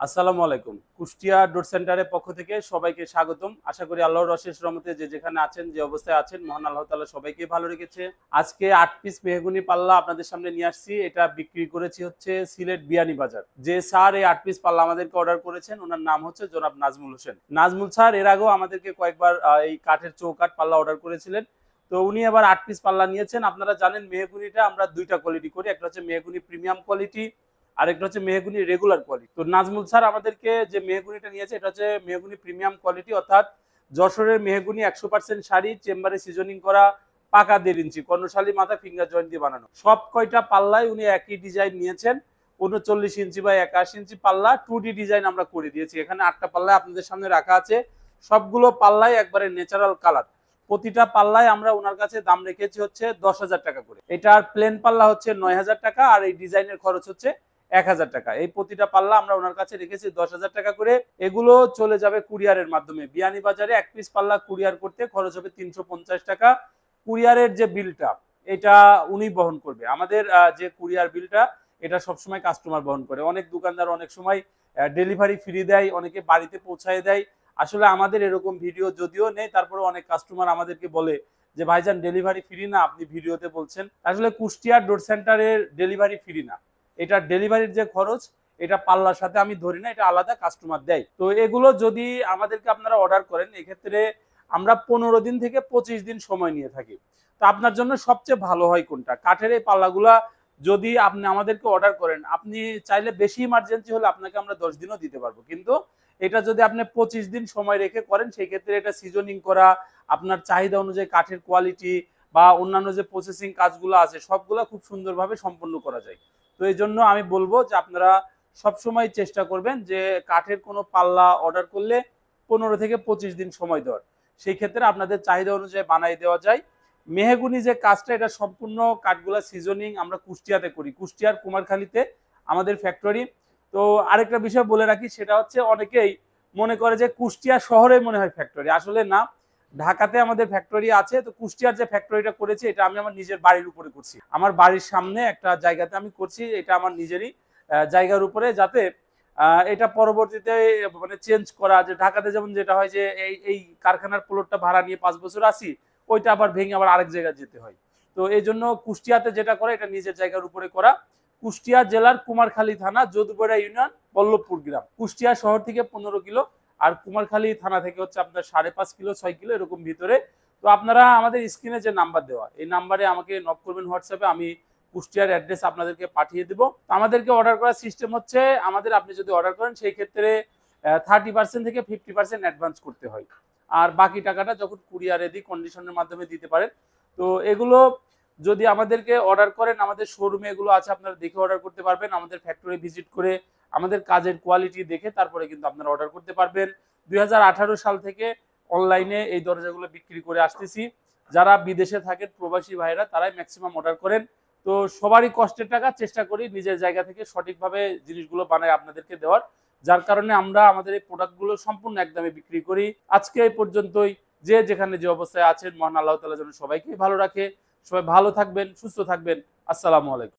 আসসালামু আলাইকুম। কুষ্টিয়া ডোর সেন্টারের পক্ষ থেকে সবাইকে স্বাগতম। আশা করি আল্লাহর অশেষ রহমতে যে যেখানে আছেন, যে অবস্থায় আছেন, মহান আল্লাহ তাআলা সবাইকে ভালো রেখেছে। আজকে ৮ পিস মেহগনি পাল্লা আপনাদের সামনে নিয়ে আসছি। এটা বিক্রি করেছি হচ্ছে সিলেট বিয়ানীবাজার। যে স্যার এই ৮ পিস পাল্লা আমাদেরকে অর্ডার করেছেন, ওনার নাম হচ্ছে জনাব নাজমুল হোসেন। নাজমুল স্যার এর আগেও আমাদেরকে কয়েকবার এই কাঠের চৌকাঠ পাল্লা অর্ডার করেছিলেন। তো উনি এবার ৮ পিস পাল্লা নিয়েছেন। আপনারা জানেন মেহগনিটা আমরা ২টা কোয়ালিটি করি। একটা হচ্ছে মেহগনি প্রিমিয়াম কোয়ালিটি, আরেকটা হচ্ছে মেহগনি রেগুলার কোয়ালিটি। তো নাজমুল স্যার আমাদেরকে যে মেহগনিটা নিয়েছে এটা হচ্ছে মেহগনি প্রিমিয়াম কোয়ালিটি, অর্থাৎ যশোরের মেহগনি ১০০% শাড়ি, চেম্বারে সিজনিং করা, পাকা ১.৫ ইঞ্চি, কর্ণশালী মাথা, ফিঙ্গার জয়েন্ট দিয়ে বানানো। সব কয়টা পাল্লায় উনি একই ডিজাইন নিয়েছেন। ৩৯ ইঞ্চি বা ৮১ ইঞ্চি পাল্লা 2D ডিজাইন আমরা করে দিয়েছি। এখানে ৮টা পাল্লায় আপনাদের সামনে রাখা আছে। সবগুলো পাল্লায় একবারে ন্যাচারাল কালার। প্রতিটা পাল্লায় আমরা ওনার কাছে দাম রেখেছি হচ্ছে ১০,০০০ টাকা করে। এটার প্লেন পাল্লা হচ্ছে ৯,০০০ টাকা, আর এই ডিজাইনের খরচ হচ্ছে ১,০০০ টাকা। এই প্রতিটা পাল্লা আমরা ওনার কাছে রেখেছি ১০,০০০ টাকা করে। এগুলো চলে যাবে কুরিয়ারের মাধ্যমে। বিয়ানীবাজারে ১ পিস পাল্লা কুরিয়ার করতে খরচ হবে ৩৫০ টাকা। কুরিয়ারের যে বিলটা এটা উনি বহন করবে। আমাদের যে কুরিয়ার বিলটা এটা সবসময় কাস্টমার বহন করে। অনেক দোকানদার অনেক সময় ডেলিভারি ফ্রি দেয়, অনেকে বাড়িতে পৌঁছায় দেয়। আসলে আমাদের এরকম ভিডিও যদিও নেই, তারপরে অনেক কাস্টমার আমাদেরকে বলে যে ভাইজান ডেলিভারি ফ্রি না, আপনি ভিডিওতে বলছেন। আসলে কুষ্টিয়া ডোর সেন্টারের ডেলিভারি ফ্রি না। এটা ডেলিভারির যে খরচ এটা পাল্লার সাথে আমি ধরি না, এটা আলাদা কাস্টমার দেয়। তো এগুলো যদি আমাদেরকে আপনারা অর্ডার করেন, এক্ষেত্রে আমরা ১৫ দিন থেকে ২৫ দিন সময় নিয়ে থাকি। তো আপনার জন্য সবচেয়ে ভালো হয় কোনটা? কাঠের এই পাল্লাগুলা যদি আপনি আমাদেরকে অর্ডার করেন, আপনি চাইলে বেশি ইমার্জেন্সি হলে আপনাকে আমরা ১০ দিনও দিতে পারবো। কিন্তু এটা যদি আপনি ২৫ দিন সময় রেখে করেন, সেই ক্ষেত্রে এটা সিজনিং করা, আপনার চাহিদা অনুযায়ী কাঠের কোয়ালিটি বা অন্যান্য যে প্রসেসিং কাজগুলো আছে সবগুলো খুব সুন্দরভাবে সম্পন্ন করা যায়। তো এই জন্য আমি বলবো যে আপনারা সবসময় চেষ্টা করবেন যে কাঠের কোনো পাল্লা অর্ডার করলে ১৫ থেকে ২৫ দিন সময় দেওয়ার। সেই ক্ষেত্রে আপনাদের চাহিদা অনুযায়ী বানিয়ে দেওয়া যায়। মেহগনি যে কাজটা এটা সম্পূর্ণ কাঠগুলা সিজনিং আমরা কুষ্টিয়াতে করি, কুষ্টিয়ার কুমারখালীতে আমাদের ফ্যাক্টরি। তো আরেকটা বিষয় বলে রাখি, সেটা হচ্ছে অনেকেই মনে করে যে কুষ্টিয়া শহরে মনে হয় ফ্যাক্টরি, আসলে না। ঢাকাতে আমাদের ফ্যাক্টরি আছে। তো কুষ্টিয়ার যে ফ্যাক্টরিটা করেছি এটা আমি আমার নিজের বাড়ির উপরে করছি। আমার বাড়ির সামনে একটা জায়গাতে আমি করছি। এটা আমার নিজেরই জায়গার উপরে, যাতে এটা পরবর্তীতে মানে চেঞ্জ করা, যে ঢাকাতে যেমন যেটা হয় যে এই কারখানার প্লটটা ভাড়া নিয়ে ৫ বছর আসি, ওইটা আবার ভেঙে আবার আরেক জায়গায় যেতে হয়। তো এই জন্য কুষ্টিয়াতে যেটা করে এটা নিজের জায়গার উপরে করা। কুষ্টিয়া জেলার কুমারখালী থানা, যদুপাড়া ইউনিয়ন, বল্লভপুর গ্রাম। কুষ্টিয়া শহর থেকে ১৫ কিলো, আর কুমারখালী থানা থেকে হচ্ছে আপনার ৫.৫ কিলো ৬ কিলো এরকম ভিতরে। তো আপনারা আমাদের স্ক্রিনে যে নাম্বার দেওয়া, এই নাম্বারে আমাকে নক করবেন হোয়াটসঅ্যাপে, আমি কুষ্টিয়ার অ্যাড্রেস আপনাদেরকে পাঠিয়ে দেবো। আমাদেরকে অর্ডার করার সিস্টেম হচ্ছে, আমাদের আপনি যদি অর্ডার করেন সেই ক্ষেত্রে 30% থেকে 50% অ্যাডভান্স করতে হয়, আর বাকি টাকাটা যখন কুরিয়ারে দিই কন্ডিশনের মাধ্যমে দিতে পারেন। তো এগুলো যদি আমাদেরকে অর্ডার করেন, আমাদের শোরুমে এগুলো আছে, আপনারা দেখে অর্ডার করতে পারবেন। আমাদের ফ্যাক্টরি ভিজিট করে আমাদের কাজের কোয়ালিটি দেখে তারপরে কিন্তু আপনারা অর্ডার করতে পারবেন। ২০১৮ সাল থেকে অনলাইনে এই দরজাগুলো বিক্রি করে আসতেছি। যারা বিদেশে থাকেন প্রবাসী ভাইরা তারাই ম্যাক্সিমাম অর্ডার করেন। তো সবারই কষ্টের টাকা, চেষ্টা করি নিজের জায়গা থেকে সঠিকভাবে জিনিসগুলো বানায় আপনাদেরকে দেওয়ার। যার কারণে আমরা আমাদের এই প্রোডাক্টগুলো সম্পূর্ণ একদমে বিক্রি করি। আজকে এই পর্যন্তই। যে যেখানে যে অবস্থায় আছেন, মহান আল্লাহ তাআলা যেন সবাইকে ভালো রাখে। সবাই ভালো থাকবেন, সুস্থ থাকবেন। আসসালামু আলাইকুম।